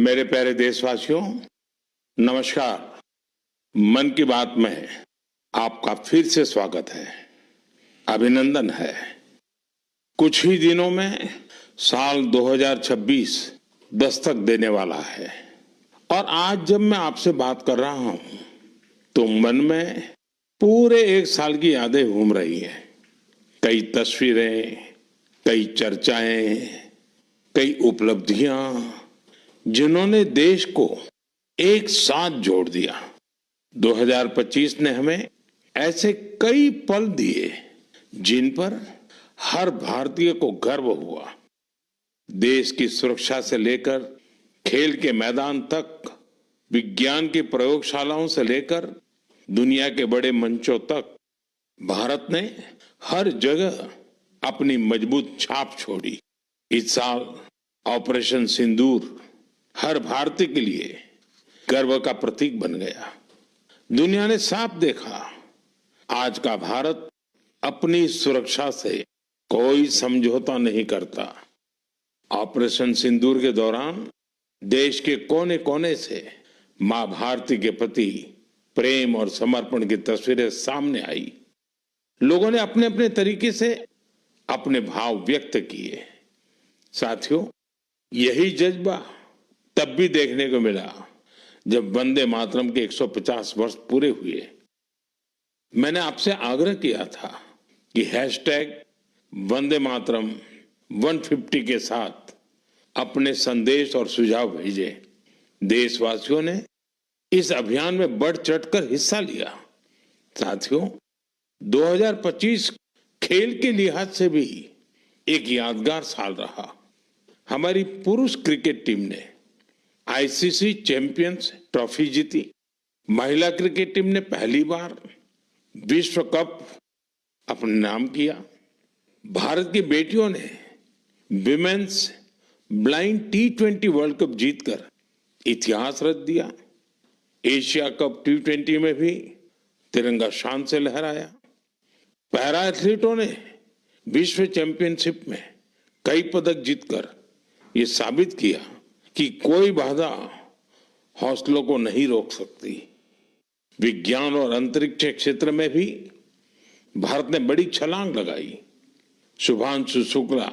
मेरे प्यारे देशवासियों, नमस्कार। मन की बात में आपका फिर से स्वागत है, अभिनंदन है। कुछ ही दिनों में साल 2026 दस्तक देने वाला है और आज जब मैं आपसे बात कर रहा हूं तो मन में पूरे एक साल की यादें घूम रही हैं। कई तस्वीरें, कई चर्चाएं, कई उपलब्धियां जिन्होंने देश को एक साथ जोड़ दिया। 2025 ने हमें ऐसे कई पल दिए जिन पर हर भारतीय को गर्व हुआ। देश की सुरक्षा से लेकर खेल के मैदान तक, विज्ञान की प्रयोगशालाओं से लेकर दुनिया के बड़े मंचों तक भारत ने हर जगह अपनी मजबूत छाप छोड़ी। इस साल ऑपरेशन सिंदूर हर भारतीय के लिए गर्व का प्रतीक बन गया। दुनिया ने साफ देखा, आज का भारत अपनी सुरक्षा से कोई समझौता नहीं करता। ऑपरेशन सिंदूर के दौरान देश के कोने कोने से मां भारती के प्रति प्रेम और समर्पण की तस्वीरें सामने आई। लोगों ने अपने अपने तरीके से अपने भाव व्यक्त किए। साथियों, यही जज्बा तब भी देखने को मिला जब वंदे मातरम के 150 वर्ष पूरे हुए। मैंने आपसे आग्रह किया था कि हैशटैग वंदे मातरम 150 के साथ अपने संदेश और सुझाव भेजें। देशवासियों ने इस अभियान में बढ़ चढ़कर हिस्सा लिया। साथियों, 2025 खेल के लिहाज से भी एक यादगार साल रहा। हमारी पुरुष क्रिकेट टीम ने आईसीसी चैंपियंस ट्रॉफी जीती। महिला क्रिकेट टीम ने पहली बार विश्व कप अपने नाम किया। भारत की बेटियों ने women's blind T20 world cup जीतकर इतिहास रच दिया। एशिया कप T20 में भी तिरंगा शान से लहराया। पैरा एथलीटों ने विश्व चैंपियनशिप में कई पदक जीतकर ये साबित किया कि कोई बाधा हौसलों को नहीं रोक सकती। विज्ञान और अंतरिक्ष क्षेत्र में भी भारत ने बड़ी छलांग लगाई। शुभांशु शुक्ला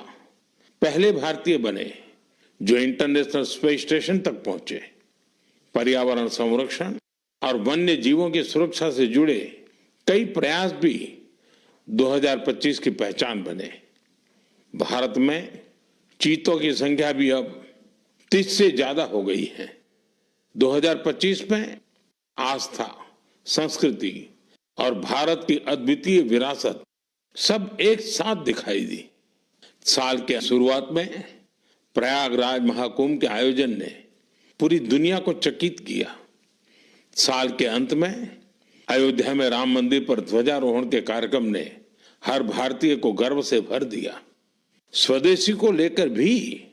पहले भारतीय बने जो इंटरनेशनल स्पेस स्टेशन तक पहुंचे। पर्यावरण संरक्षण और वन्य जीवों की सुरक्षा से जुड़े कई प्रयास भी 2025 की पहचान बने। भारत में चीतों की संख्या भी अब 30 से ज्यादा हो गई है। 2025 में आस्था, संस्कृति और भारत की अद्वितीय विरासत सब एक साथ दिखाई दी। साल के शुरुआत में प्रयागराज महाकुंभ के आयोजन ने पूरी दुनिया को चकित किया। साल के अंत में अयोध्या में राम मंदिर पर ध्वजारोहण के कार्यक्रम ने हर भारतीय को गर्व से भर दिया। स्वदेशी को लेकर भी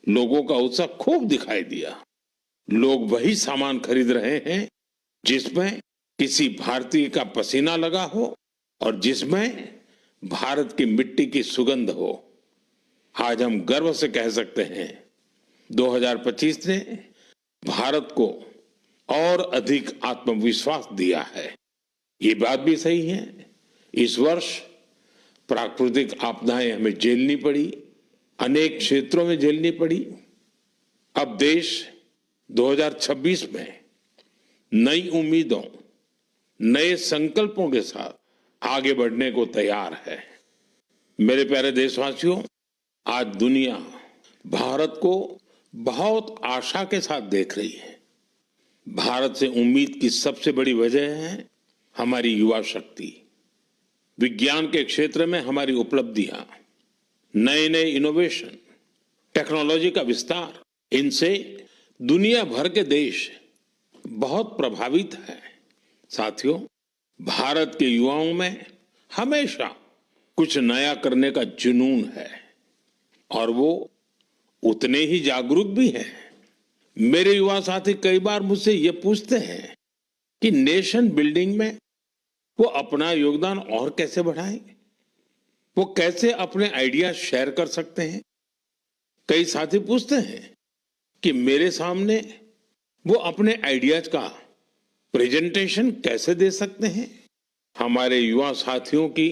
लोगों का उत्साह खूब दिखाई दिया। लोग वही सामान खरीद रहे हैं जिसमें किसी भारतीय का पसीना लगा हो और जिसमें भारत की मिट्टी की सुगंध हो। आज हम गर्व से कह सकते हैं 2025 ने भारत को और अधिक आत्मविश्वास दिया है। ये बात भी सही है, इस वर्ष प्राकृतिक आपदाएं हमें झेलनी पड़ी, अनेक क्षेत्रों में झेलनी पड़ी। अब देश 2026 में नई उम्मीदों, नए संकल्पों के साथ आगे बढ़ने को तैयार है। मेरे प्यारे देशवासियों, आज दुनिया भारत को बहुत आशा के साथ देख रही है। भारत से उम्मीद की सबसे बड़ी वजह है हमारी युवा शक्ति। विज्ञान के क्षेत्र में हमारी उपलब्धियां, नए नए इनोवेशन, टेक्नोलॉजी का विस्तार, इनसे दुनिया भर के देश बहुत प्रभावित हैं। साथियों, भारत के युवाओं में हमेशा कुछ नया करने का जुनून है और वो उतने ही जागरूक भी हैं। मेरे युवा साथी कई बार मुझसे ये पूछते हैं कि नेशन बिल्डिंग में वो अपना योगदान और कैसे बढ़ाएं, वो कैसे अपने आइडिया शेयर कर सकते हैं। कई साथी पूछते हैं कि मेरे सामने वो अपने आइडियाज का प्रेजेंटेशन कैसे दे सकते हैं। हमारे युवा साथियों की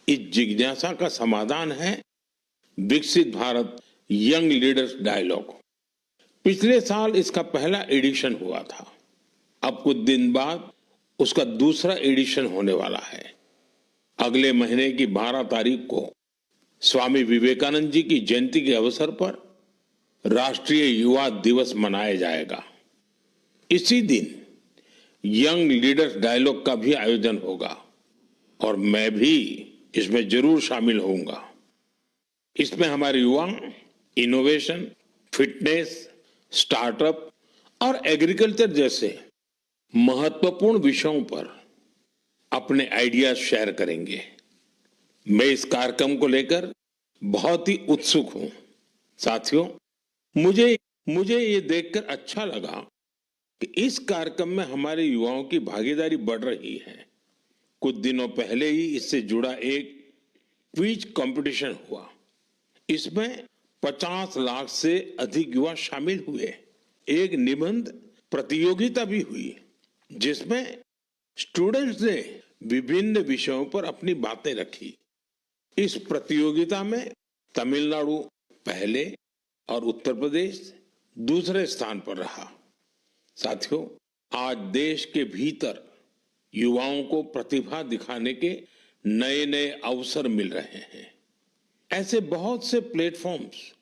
इस जिज्ञासा का समाधान है विकसित भारत यंग लीडर्स डायलॉग। पिछले साल इसका पहला एडिशन हुआ था। अब कुछ दिन बाद उसका दूसरा एडिशन होने वाला है। अगले महीने की 12 तारीख को स्वामी विवेकानंद जी की जयंती के अवसर पर राष्ट्रीय युवा दिवस मनाया जाएगा। इसी दिन यंग लीडर्स डायलॉग का भी आयोजन होगा और मैं भी इसमें जरूर शामिल होऊंगा। इसमें हमारे युवा इनोवेशन, फिटनेस, स्टार्टअप और एग्रीकल्चर जैसे महत्वपूर्ण विषयों पर अपने आइडियाज शेयर करेंगे। मैं इस कार्यक्रम को लेकर बहुत ही उत्सुक हूं। साथियों, मुझे ये देखकर अच्छा लगा कि इस कार्यक्रम में हमारे युवाओं की भागीदारी बढ़ रही है। कुछ दिनों पहले ही इससे जुड़ा एक क्विज कंपटीशन हुआ। इसमें 50 लाख से अधिक युवा शामिल हुए। एक निबंध प्रतियोगिता भी हुई जिसमें स्टूडेंट्स ने विभिन्न विषयों पर अपनी बातें रखी। इस प्रतियोगिता में तमिलनाडु पहले और उत्तर प्रदेश दूसरे स्थान पर रहा। साथियों, आज देश के भीतर युवाओं को प्रतिभा दिखाने के नए नए अवसर मिल रहे हैं। ऐसे बहुत से प्लेटफॉर्म्स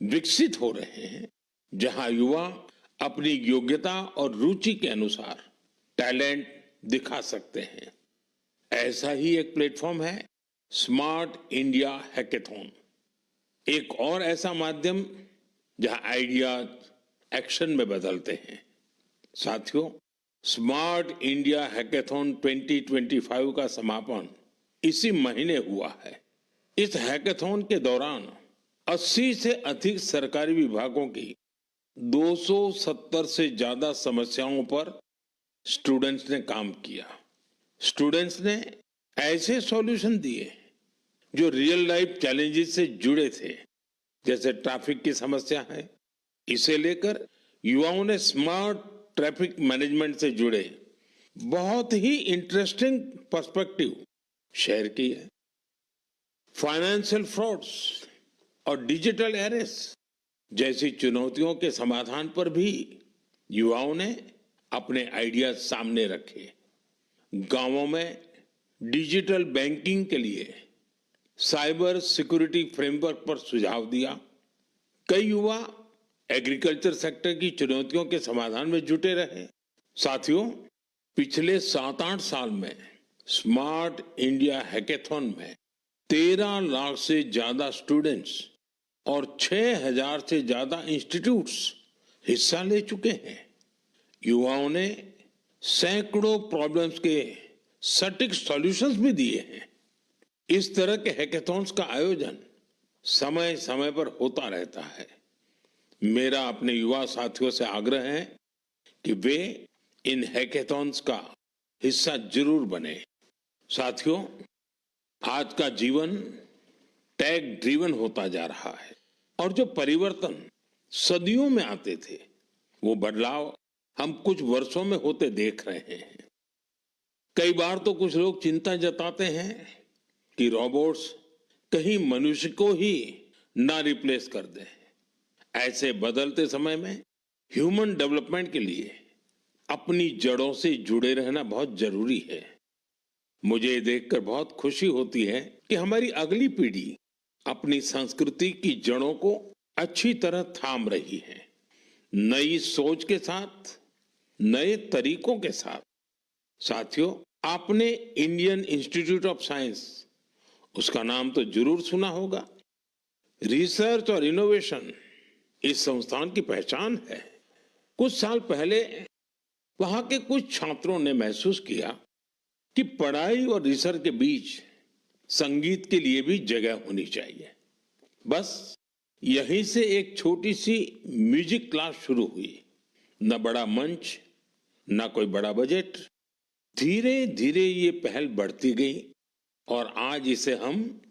विकसित हो रहे हैं जहां युवा अपनी योग्यता और रुचि के अनुसार टैलेंट दिखा सकते हैं। ऐसा ही एक प्लेटफॉर्म है स्मार्ट इंडिया हैकेथॉन। एक और ऐसा माध्यम जहां आइडियाज एक्शन में बदलते हैं। साथियों, स्मार्ट इंडिया हैकेथॉन 2025 का समापन इसी महीने हुआ है। इस हैकेथॉन के दौरान 80 से अधिक सरकारी विभागों की 270 से ज्यादा समस्याओं पर स्टूडेंट्स ने काम किया। स्टूडेंट्स ने ऐसे सॉल्यूशन दिए जो रियल लाइफ चैलेंजेस से जुड़े थे, जैसे ट्रैफिक की समस्या है। इसे लेकर युवाओं ने स्मार्ट ट्रैफिक मैनेजमेंट से जुड़े बहुत ही इंटरेस्टिंग पर्सपेक्टिव शेयर किए। फाइनेंशियल फ्रॉड्स और डिजिटल एरेस्ट जैसी चुनौतियों के समाधान पर भी युवाओं ने अपने आइडियाज सामने रखे। गांवों में डिजिटल बैंकिंग के लिए साइबर सिक्योरिटी फ्रेमवर्क पर सुझाव दिया। कई युवा एग्रीकल्चर सेक्टर की चुनौतियों के समाधान में जुटे रहे। साथियों, पिछले 7-8 साल में स्मार्ट इंडिया हैकेथॉन में 13 लाख से ज्यादा स्टूडेंट्स और 6,000 से ज्यादा इंस्टीट्यूट्स हिस्सा ले चुके हैं। युवाओं ने सैकड़ों प्रॉब्लम्स के सटीक सॉल्यूशंस भी दिए हैं। इस तरह के हैकेथॉन्स का आयोजन समय समय पर होता रहता है। मेरा अपने युवा साथियों से आग्रह है कि वे इन हैकेथॉन्स का हिस्सा जरूर बने। साथियों, आज का जीवन टेक ड्रिवन होता जा रहा है और जो परिवर्तन सदियों में आते थे, वो बदलाव हम कुछ वर्षों में होते देख रहे हैं। कई बार तो कुछ लोग चिंता जताते हैं कि रोबोट्स कहीं मनुष्य को ही ना रिप्लेस कर दें। ऐसे बदलते समय में ह्यूमन डेवलपमेंट के लिए अपनी जड़ों से जुड़े रहना बहुत जरूरी है। मुझे ये देखकर बहुत खुशी होती है कि हमारी अगली पीढ़ी अपनी संस्कृति की जड़ों को अच्छी तरह थाम रही है। नई सोच के साथ, नए तरीकों के साथ। साथियों, आपने इंडियन इंस्टीट्यूट ऑफ साइंस, उसका नाम तो जरूर सुना होगा। रिसर्च और इनोवेशन इस संस्थान की पहचान है। कुछ साल पहले वहां के कुछ छात्रों ने महसूस किया कि पढ़ाई और रिसर्च के बीच संगीत के लिए भी जगह होनी चाहिए। बस यहीं से एक छोटी सी म्यूजिक क्लास शुरू हुई। न बड़ा मंच, न कोई बड़ा बजट। धीरे धीरे ये पहल बढ़ती गई और आज इसे हम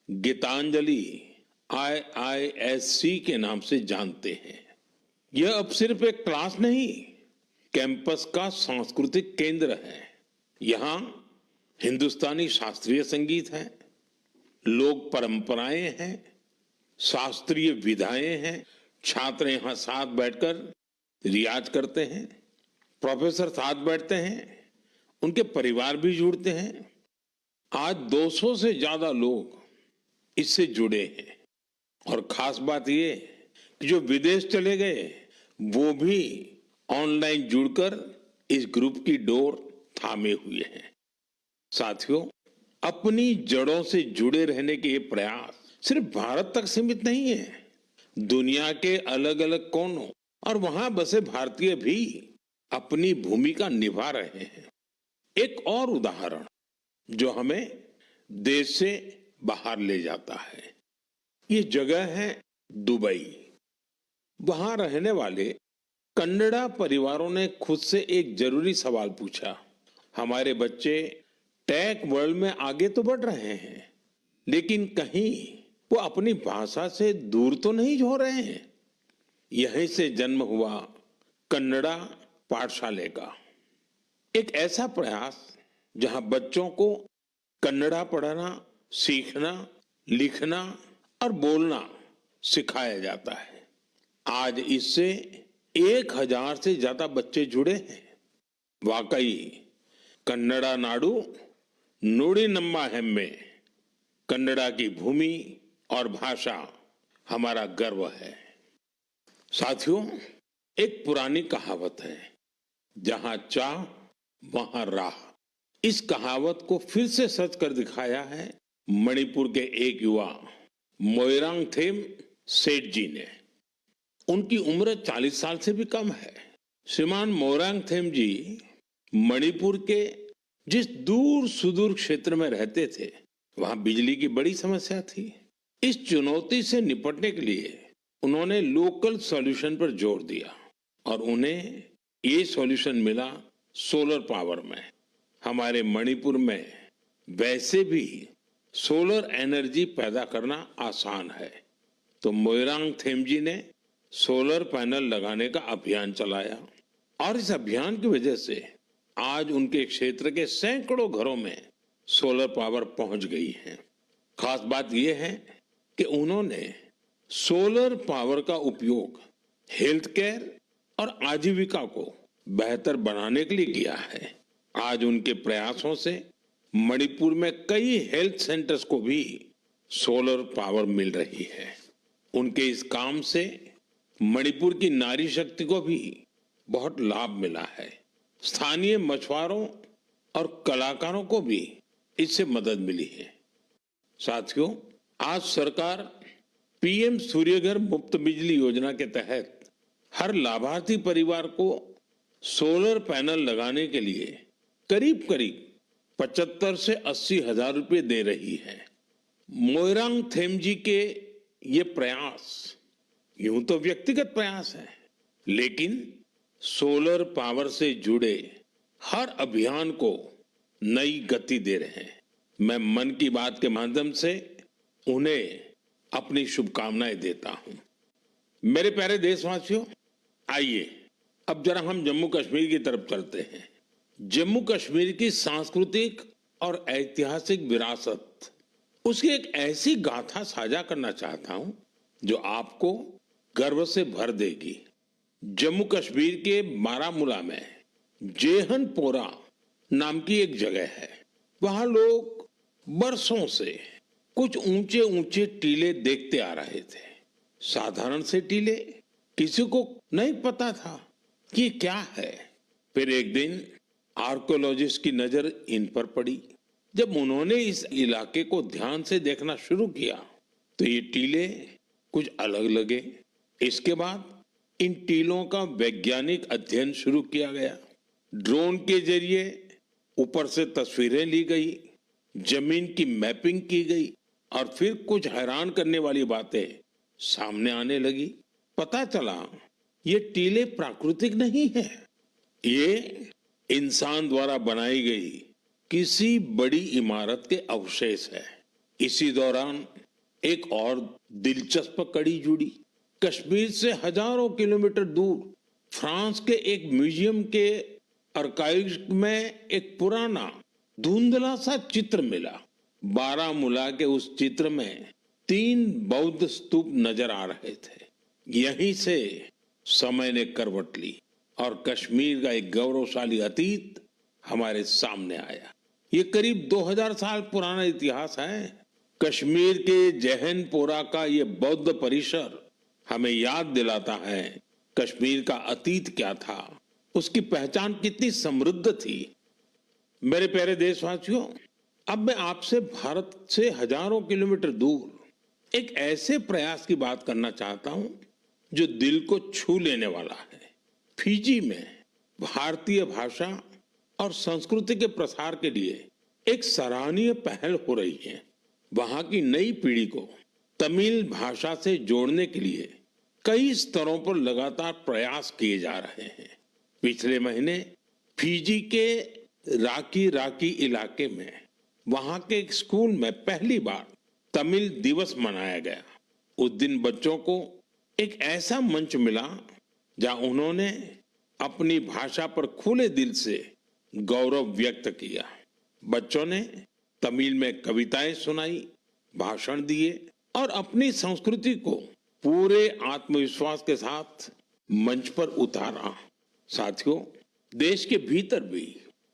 गीतांजलि IISC के नाम से जानते हैं। यह अब सिर्फ एक क्लास नहीं, कैंपस का सांस्कृतिक केंद्र है। यहाँ हिंदुस्तानी शास्त्रीय संगीत है, लोक परंपराएं हैं, शास्त्रीय विधाएं हैं। छात्र यहाँ साथ बैठकर रियाज करते हैं, प्रोफेसर साथ बैठते हैं, उनके परिवार भी जुड़ते हैं। आज 200 से ज्यादा लोग इससे जुड़े हैं और खास बात ये कि जो विदेश चले गए वो भी ऑनलाइन जुड़कर इस ग्रुप की डोर थामे हुए हैं। साथियों, अपनी जड़ों से जुड़े रहने के ये प्रयास सिर्फ भारत तक सीमित नहीं है। दुनिया के अलग अलग कोनों और वहां बसे भारतीय भी अपनी भूमिका निभा रहे हैं। एक और उदाहरण जो हमें देश से बाहर ले जाता है, ये जगह है दुबई। वहां रहने वाले कन्नड़ा परिवारों ने खुद से एक जरूरी सवाल पूछा। हमारे बच्चे टेक वर्ल्ड में आगे तो बढ़ रहे हैं, लेकिन कहीं वो अपनी भाषा से दूर तो नहीं हो रहे हैं। यहीं से जन्म हुआ कन्नड़ा पाठशाले का एक ऐसा प्रयास जहां बच्चों को कन्नड़ा पढ़ना, सीखना, लिखना और बोलना सिखाया जाता है। आज इससे 1000 से ज्यादा बच्चे जुड़े हैं। वाकई कन्नड़ा नाडु नुडी नम्मा हेम्मे, कन्नड़ा की भूमि और भाषा हमारा गर्व है। साथियों, एक पुरानी कहावत है, जहां चाह वहां राह। इस कहावत को फिर से सच कर दिखाया है मणिपुर के एक युवा मोइरांगथेम सेठ जी ने। उनकी उम्र 40 साल से भी कम है। श्रीमान मोइरांगथेम जी मणिपुर के जिस दूर सुदूर क्षेत्र में रहते थे, वहां बिजली की बड़ी समस्या थी। इस चुनौती से निपटने के लिए उन्होंने लोकल सॉल्यूशन पर जोर दिया और उन्हें ये सॉल्यूशन मिला सोलर पावर में। हमारे मणिपुर में वैसे भी सोलर एनर्जी पैदा करना आसान है, तो मोइरांगथेम जी ने सोलर पैनल लगाने का अभियान चलाया और इस अभियान की वजह से आज उनके क्षेत्र के सैकड़ों घरों में सोलर पावर पहुंच गई है। खास बात यह है कि उन्होंने सोलर पावर का उपयोग हेल्थ केयर और आजीविका को बेहतर बनाने के लिए किया है। आज उनके प्रयासों से मणिपुर में कई हेल्थ सेंटर्स को भी सोलर पावर मिल रही है। उनके इस काम से मणिपुर की नारी शक्ति को भी बहुत लाभ मिला है। स्थानीय मछुआरों और कलाकारों को भी इससे मदद मिली है। साथियों, आज सरकार पीएम सूर्यघर मुफ्त बिजली योजना के तहत हर लाभार्थी परिवार को सोलर पैनल लगाने के लिए करीब करीब 75 से 80 हजार रुपए दे रही है। मोइरांगथेम जी के ये प्रयास यूं तो व्यक्तिगत प्रयास है, लेकिन सोलर पावर से जुड़े हर अभियान को नई गति दे रहे हैं। मैं मन की बात के माध्यम से उन्हें अपनी शुभकामनाएं देता हूं। मेरे प्यारे देशवासियों, आइए अब जरा हम जम्मू कश्मीर की तरफ चलते हैं। जम्मू कश्मीर की सांस्कृतिक और ऐतिहासिक विरासत, उसकी एक ऐसी गाथा साझा करना चाहता हूं जो आपको गर्व से भर देगी। जम्मू कश्मीर के बारामूला में जेहनपोरा नाम की एक जगह है। वहां लोग बरसों से कुछ ऊंचे ऊंचे टीले देखते आ रहे थे। साधारण से टीले, किसी को नहीं पता था कि क्या है। फिर एक दिन आर्कोलॉजिस्ट की नजर इन पर पड़ी। जब उन्होंने इस इलाके को ध्यान से देखना शुरू किया तो ये टीले कुछ अलग लगे। इसके बाद इन टीलों का वैज्ञानिक अध्ययन शुरू किया गया। ड्रोन के जरिए ऊपर से तस्वीरें ली गई, जमीन की मैपिंग की गई और फिर कुछ हैरान करने वाली बातें सामने आने लगी। पता चला ये टीले प्राकृतिक नहीं है, ये इंसान द्वारा बनाई गई किसी बड़ी इमारत के अवशेष है। इसी दौरान एक और दिलचस्प कड़ी जुड़ी। कश्मीर से हजारों किलोमीटर दूर फ्रांस के एक म्यूजियम के आर्काइव में एक पुराना धुंधला सा चित्र मिला। बारामूला के उस चित्र में 3 बौद्ध स्तूप नजर आ रहे थे। यहीं से समय ने करवट ली और कश्मीर का एक गौरवशाली अतीत हमारे सामने आया। ये करीब 2000 साल पुराना इतिहास है। कश्मीर के जहनपोरा का ये बौद्ध परिसर हमें याद दिलाता है कश्मीर का अतीत क्या था, उसकी पहचान कितनी समृद्ध थी। मेरे प्यारे देशवासियों, अब मैं आपसे भारत से हजारों किलोमीटर दूर एक ऐसे प्रयास की बात करना चाहता हूं जो दिल को छू लेने वाला है। फिजी में भारतीय भाषा और संस्कृति के प्रसार के लिए एक सराहनीय पहल हो रही है। वहां की नई पीढ़ी को तमिल भाषा से जोड़ने के लिए कई स्तरों पर लगातार प्रयास किए जा रहे हैं। पिछले महीने फिजी के राकी राकी इलाके में वहां के एक स्कूल में पहली बार तमिल दिवस मनाया गया। उस दिन बच्चों को एक ऐसा मंच मिला जहां उन्होंने अपनी भाषा पर खुले दिल से गौरव व्यक्त किया। बच्चों ने तमिल में कविताएं सुनाई, भाषण दिए और अपनी संस्कृति को पूरे आत्मविश्वास के साथ मंच पर उतारा। साथियों, देश के भीतर भी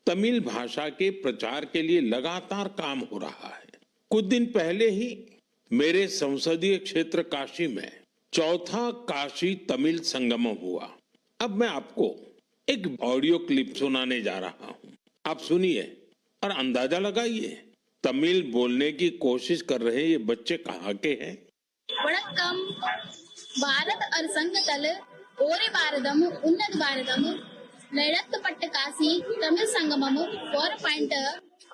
तमिल भाषा के प्रचार के लिए लगातार काम हो रहा है। कुछ दिन पहले ही मेरे संसदीय क्षेत्र काशी में चौथा काशी तमिल संगमम हुआ। अब मैं आपको एक ऑडियो क्लिप सुनाने जा रहा हूं। आप सुनिए और अंदाजा लगाइए तमिल बोलने की कोशिश कर रहे ये बच्चे कहाँ के हैं। वणक्कम। भारत और संघ तल ओरे भारतम उन्नत भारतम नैरत्तपट्ट काशी तमिल संगमम 4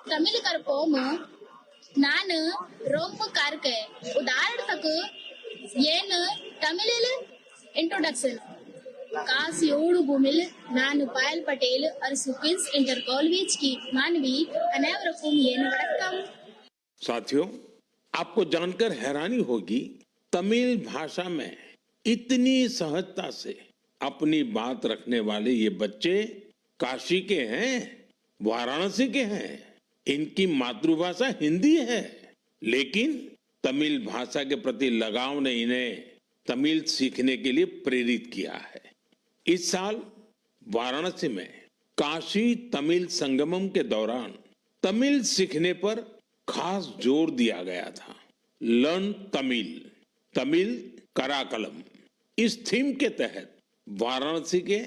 तमिल करपोम नान रोम कार्के उदाहरणक येन तमिल इंट्रोडक्शन कासियोड़ भूमिल नान पायल पटेल और सुकिन्स इंटर कॉलेज की मानवी अनेवरकुम येन वणक्कम। साथियों, आपको जानकर हैरानी होगी तमिल भाषा में इतनी सहजता से अपनी बात रखने वाले ये बच्चे काशी के हैं, वाराणसी के हैं। इनकी मातृभाषा हिंदी है, लेकिन तमिल भाषा के प्रति लगाव ने इन्हें तमिल सीखने के लिए प्रेरित किया है। इस साल वाराणसी में काशी तमिल संगमम के दौरान तमिल सीखने पर खास जोर दिया गया था। लर्न तमिल, तमिल कराकलम, इस थीम के तहत वाराणसी के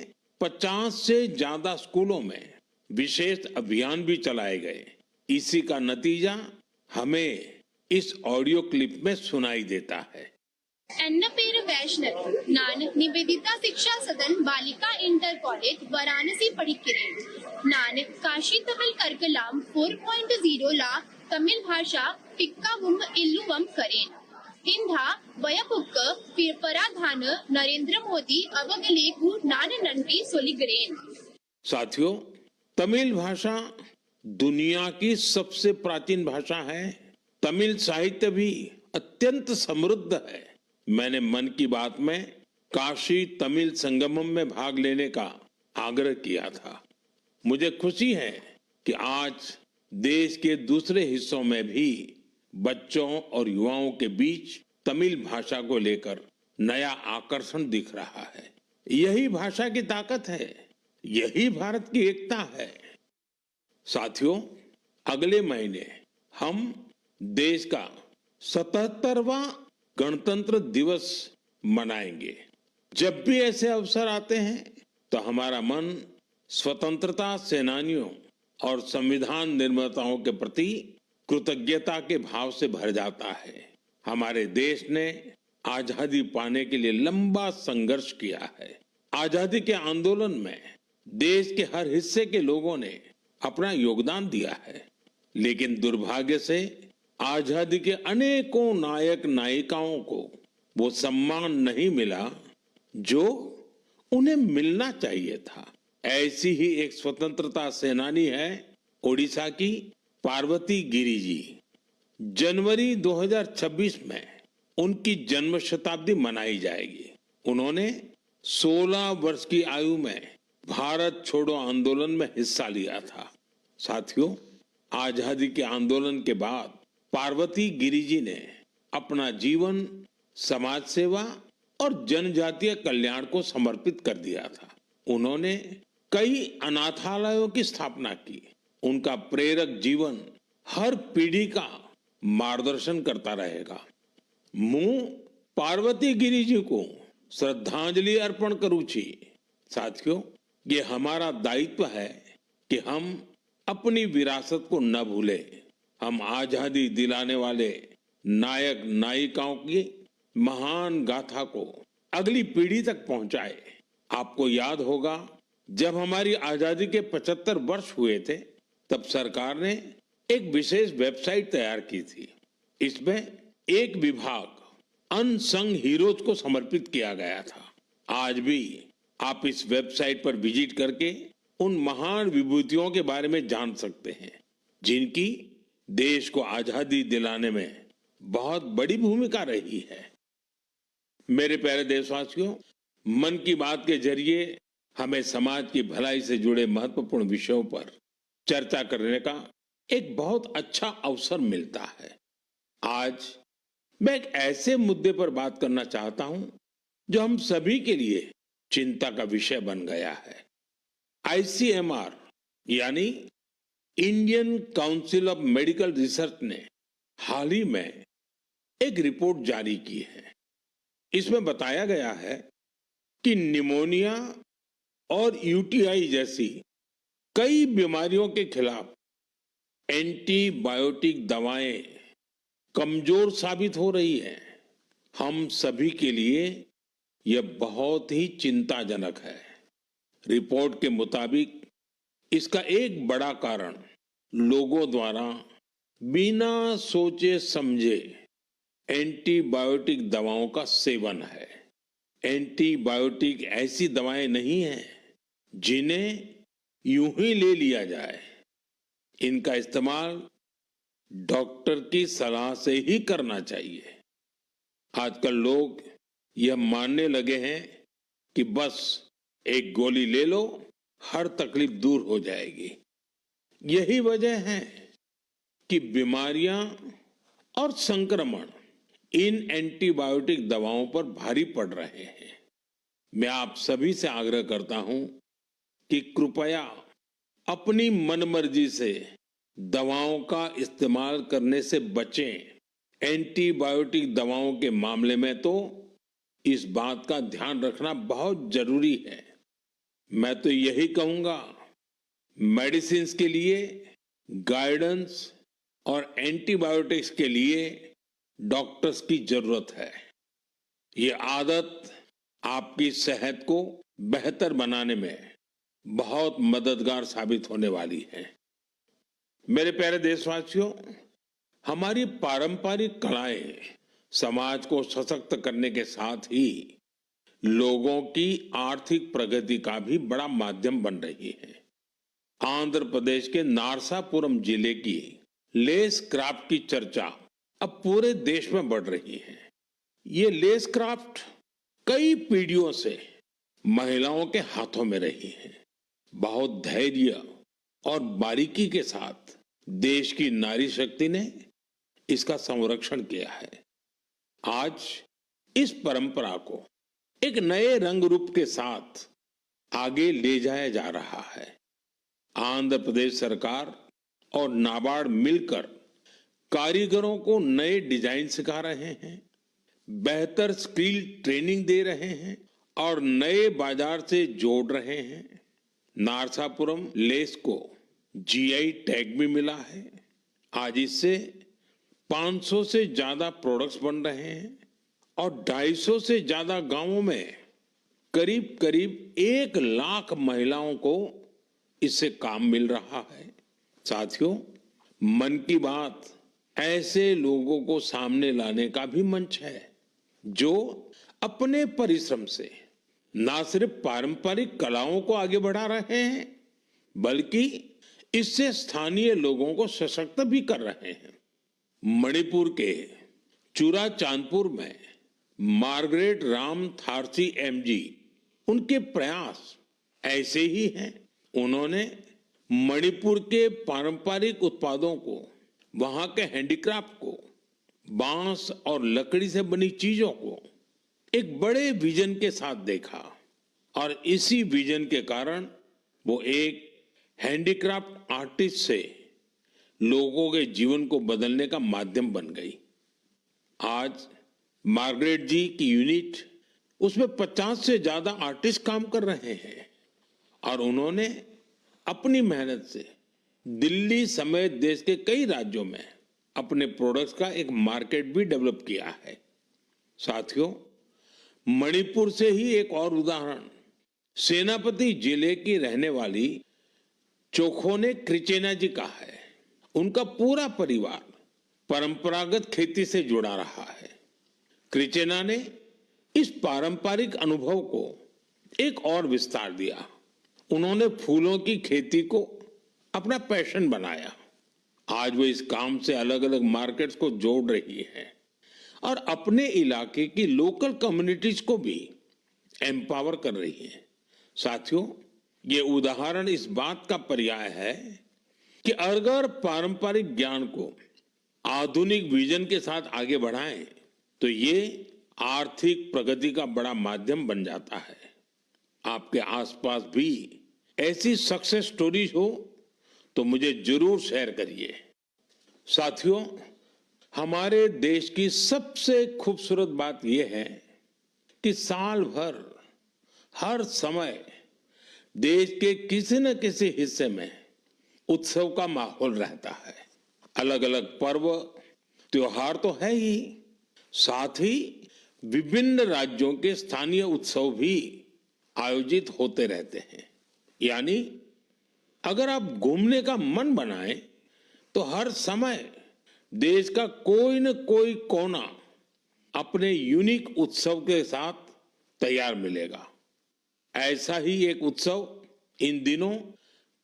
50 से ज्यादा स्कूलों में विशेष अभियान भी चलाए गए। इसी का नतीजा हमें इस ऑडियो क्लिप में सुनाई देता है। एन्नपेर वैष्णव नान निवेदिता शिक्षा सदन बालिका इंटर कॉलेज वाराणसी पढ़िक्किरेन नान काशी तमिल करकलाम 4.0 ला तमिल भाषा पिक्कावुम इल्लुवम करेन हिंधा वयपुक्क पराधान नरेंद्र मोदी अवगलेकु नान नंटी सोलिगरेन। साथियों, तमिल भाषा दुनिया की सबसे प्राचीन भाषा है। तमिल साहित्य भी अत्यंत समृद्ध है। मैंने मन की बात में काशी तमिल संगमम में भाग लेने का आग्रह किया था। मुझे खुशी है कि आज देश के दूसरे हिस्सों में भी बच्चों और युवाओं के बीच तमिल भाषा को लेकर नया आकर्षण दिख रहा है। यही भाषा की ताकत है, यही भारत की एकता है। साथियों, अगले महीने हम देश का 77वां गणतंत्र दिवस मनाएंगे। जब भी ऐसे अवसर आते हैं तो हमारा मन स्वतंत्रता सेनानियों और संविधान निर्माताओं के प्रति कृतज्ञता के भाव से भर जाता है। हमारे देश ने आजादी पाने के लिए लंबा संघर्ष किया है। आजादी के आंदोलन में देश के हर हिस्से के लोगों ने अपना योगदान दिया है, लेकिन दुर्भाग्य से आजादी के अनेकों नायक नायिकाओं को वो सम्मान नहीं मिला जो उन्हें मिलना चाहिए था। ऐसी ही एक स्वतंत्रता सेनानी है ओडिशा की पार्वती गिरी जी। जनवरी 2026 में उनकी जन्म शताब्दी मनाई जाएगी। उन्होंने 16 वर्ष की आयु में भारत छोड़ो आंदोलन में हिस्सा लिया था। साथियों, आजादी के आंदोलन के बाद पार्वती गिरि जी ने अपना जीवन समाज सेवा और जनजातीय कल्याण को समर्पित कर दिया था। उन्होंने कई अनाथालयों की स्थापना की। उनका प्रेरक जीवन हर पीढ़ी का मार्गदर्शन करता रहेगा। मैं पार्वती गिरि जी को श्रद्धांजलि अर्पण करूं छी। साथियों, ये हमारा दायित्व है कि हम अपनी विरासत को न भूलें। हम आजादी दिलाने वाले नायक नायिकाओं की महान गाथा को अगली पीढ़ी तक पहुंचाए। आपको याद होगा, जब हमारी आजादी के 75 वर्ष हुए थे, तब सरकार ने एक विशेष वेबसाइट तैयार की थी। इसमें एक विभाग अनसंग हीरोज को समर्पित किया गया था। आज भी आप इस वेबसाइट पर विजिट करके उन महान विभूतियों के बारे में जान सकते हैं, जिनकी देश को आजादी दिलाने में बहुत बड़ी भूमिका रही है। मेरे प्यारे देशवासियों, मन की बात के जरिए हमें समाज की भलाई से जुड़े महत्वपूर्ण विषयों पर चर्चा करने का एक बहुत अच्छा अवसर मिलता है। आज मैं एक ऐसे मुद्दे पर बात करना चाहता हूं जो हम सभी के लिए चिंता का विषय बन गया है। आईसीएमआर यानी Indian council of medical research ने हाल ही में एक रिपोर्ट जारी की है। इसमें बताया गया है कि निमोनिया और यूटीआई जैसी कई बीमारियों के खिलाफ एंटीबायोटिक दवाएं कमजोर साबित हो रही है। हम सभी के लिए यह बहुत ही चिंताजनक है। रिपोर्ट के मुताबिक इसका एक बड़ा कारण लोगों द्वारा बिना सोचे समझे एंटीबायोटिक दवाओं का सेवन है। एंटीबायोटिक ऐसी दवाएं नहीं हैं जिन्हें यूं ही ले लिया जाए। इनका इस्तेमाल डॉक्टर की सलाह से ही करना चाहिए। आजकल लोग यह मानने लगे हैं कि बस एक गोली ले लो, हर तकलीफ दूर हो जाएगी। यही वजह है कि बीमारियां और संक्रमण इन एंटीबायोटिक दवाओं पर भारी पड़ रहे हैं। मैं आप सभी से आग्रह करता हूं कि कृपया अपनी मनमर्जी से दवाओं का इस्तेमाल करने से बचें। एंटीबायोटिक दवाओं के मामले में तो इस बात का ध्यान रखना बहुत जरूरी है। मैं तो यही कहूंगा, मेडिसिन्स के लिए गाइडेंस और एंटीबायोटिक्स के लिए डॉक्टर्स की जरूरत है। ये आदत आपकी सेहत को बेहतर बनाने में बहुत मददगार साबित होने वाली है। मेरे प्यारे देशवासियों, हमारी पारंपरिक कलाएं समाज को सशक्त करने के साथ ही लोगों की आर्थिक प्रगति का भी बड़ा माध्यम बन रही है। आंध्र प्रदेश के नारसापुरम जिले की लेस क्राफ्ट की चर्चा अब पूरे देश में बढ़ रही है। ये लेस क्राफ्ट कई पीढ़ियों से महिलाओं के हाथों में रही है। बहुत धैर्य और बारीकी के साथ देश की नारी शक्ति ने इसका संरक्षण किया है। आज इस परंपरा को एक नए रंग रूप के साथ आगे ले जाया जा रहा है। आंध्र प्रदेश सरकार और नाबार्ड मिलकर कारीगरों को नए डिजाइन सिखा रहे हैं, बेहतर स्किल ट्रेनिंग दे रहे हैं और नए बाजार से जोड़ रहे हैं। नारसापुरम लेस को जीआई टैग भी मिला है। आज इससे 500 से ज्यादा प्रोडक्ट्स बन रहे हैं और 250 से ज्यादा गांवों में करीब करीब 1 लाख महिलाओं को इससे काम मिल रहा है। साथियों, मन की बात ऐसे लोगों को सामने लाने का भी मंच है जो अपने परिश्रम से न सिर्फ पारंपरिक कलाओं को आगे बढ़ा रहे हैं, बल्कि इससे स्थानीय लोगों को सशक्त भी कर रहे हैं। मणिपुर के चुराचांदपुर में मार्गरेट राम थारसी एमजी, उनके प्रयास ऐसे ही हैं। उन्होंने मणिपुर के पारंपरिक उत्पादों को, वहां के हैंडीक्राफ्ट को, बांस और लकड़ी से बनी चीजों को एक बड़े विजन के साथ देखा और इसी विजन के कारण वो एक हैंडीक्राफ्ट आर्टिस्ट से लोगों के जीवन को बदलने का माध्यम बन गई। आज मार्गरेट जी की यूनिट, उसमें 50 से ज्यादा आर्टिस्ट काम कर रहे हैं और उन्होंने अपनी मेहनत से दिल्ली समेत देश के कई राज्यों में अपने प्रोडक्ट्स का एक मार्केट भी डेवलप किया है। साथियों, मणिपुर से ही एक और उदाहरण सेनापति जिले की रहने वाली चोखोने क्रिचेना जी का है। उनका पूरा परिवार परंपरागत खेती से जुड़ा रहा है। क्रिचेना ने इस पारंपरिक अनुभव को एक और विस्तार दिया। उन्होंने फूलों की खेती को अपना पैशन बनाया। आज वो इस काम से अलग अलग मार्केट्स को जोड़ रही है और अपने इलाके की लोकल कम्युनिटीज को भी एम्पावर कर रही है। साथियों, ये उदाहरण इस बात का पर्याय है कि अगर पारंपरिक ज्ञान को आधुनिक विजन के साथ आगे बढ़ाएं तो ये आर्थिक प्रगति का बड़ा माध्यम बन जाता है। आपके आसपास भी ऐसी सक्सेस स्टोरीज हो तो मुझे जरूर शेयर करिए। साथियों, हमारे देश की सबसे खूबसूरत बात यह है कि साल भर हर समय देश के किसी न किसी हिस्से में उत्सव का माहौल रहता है। अलग अलग पर्व त्योहार तो है ही, साथ ही विभिन्न राज्यों के स्थानीय उत्सव भी आयोजित होते रहते हैं। यानी अगर आप घूमने का मन बनाएं तो हर समय देश का कोई न कोई कोना अपने यूनिक उत्सव के साथ तैयार मिलेगा। ऐसा ही एक उत्सव इन दिनों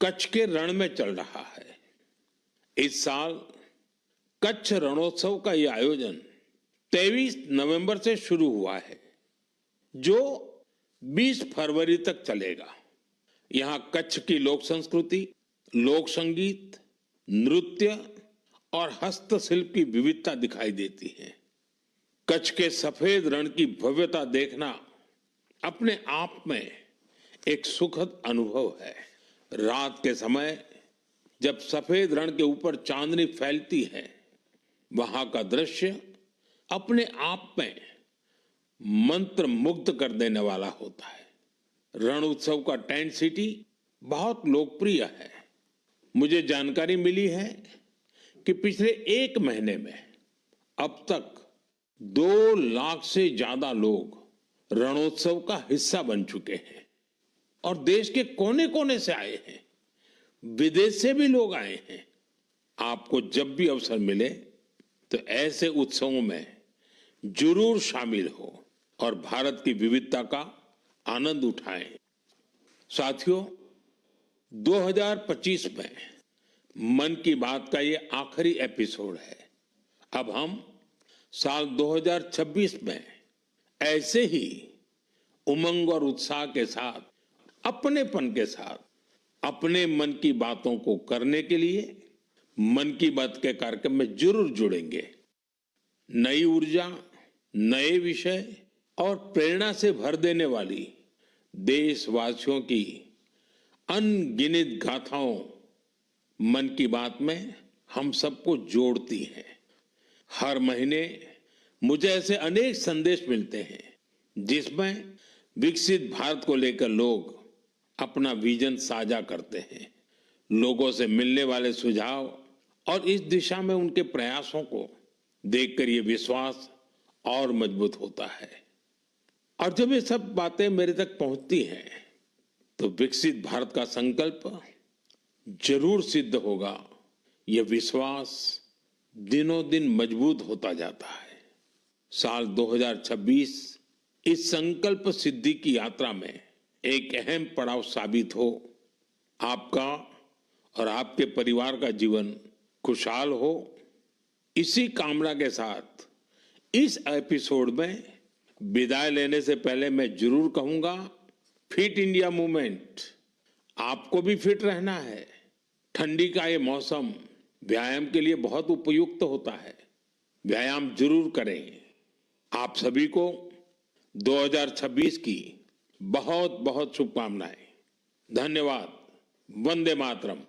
कच्छ के रण में चल रहा है। इस साल कच्छ रणोत्सव का यह आयोजन 23 नवंबर से शुरू हुआ है, जो 20 फरवरी तक चलेगा। यहां कच्छ की लोक संस्कृति, लोक संगीत, नृत्य और हस्तशिल्प की विविधता दिखाई देती है। कच्छ के सफेद रण की भव्यता देखना अपने आप में एक सुखद अनुभव है। रात के समय जब सफेद रण के ऊपर चांदनी फैलती है, वहां का दृश्य अपने आप में मंत्र मुग्ध कर देने वाला होता है। रण उत्सव का टेंट सिटी बहुत लोकप्रिय है। मुझे जानकारी मिली है कि पिछले 1 महीने में अब तक 2 लाख से ज्यादा लोग रणोत्सव का हिस्सा बन चुके हैं और देश के कोने कोने से आए हैं, विदेश से भी लोग आए हैं। आपको जब भी अवसर मिले तो ऐसे उत्सवों में जरूर शामिल हो और भारत की विविधता का आनंद उठाएं। साथियों, 2025 में मन की बात का ये आखिरी एपिसोड है। अब हम साल 2026 में ऐसे ही उमंग और उत्साह के साथ, अपनेपन के साथ अपने मन की बातों को करने के लिए मन की बात के कार्यक्रम में जरूर जुड़ेंगे। नई ऊर्जा, नए विषय और प्रेरणा से भर देने वाली देशवासियों की अनगिनत गाथाओं मन की बात में हम सबको जोड़ती हैं। हर महीने मुझे ऐसे अनेक संदेश मिलते हैं जिसमें विकसित भारत को लेकर लोग अपना विजन साझा करते हैं। लोगों से मिलने वाले सुझाव और इस दिशा में उनके प्रयासों को देखकर ये विश्वास और मजबूत होता है। और जब ये सब बातें मेरे तक पहुंचती हैं तो विकसित भारत का संकल्प जरूर सिद्ध होगा। यह विश्वास दिनों दिन मजबूत होता जाता है। साल 2026 इस संकल्प सिद्धि की यात्रा में एक अहम पड़ाव साबित हो। आपका और आपके परिवार का जीवन खुशहाल हो, इसी कामना के साथ इस एपिसोड में विदाई लेने से पहले मैं जरूर कहूंगा, फिट इंडिया मूवमेंट, आपको भी फिट रहना है। ठंडी का ये मौसम व्यायाम के लिए बहुत उपयुक्त होता है। व्यायाम जरूर करें। आप सभी को 2026 की बहुत बहुत शुभकामनाएं। धन्यवाद। वंदे मातरम।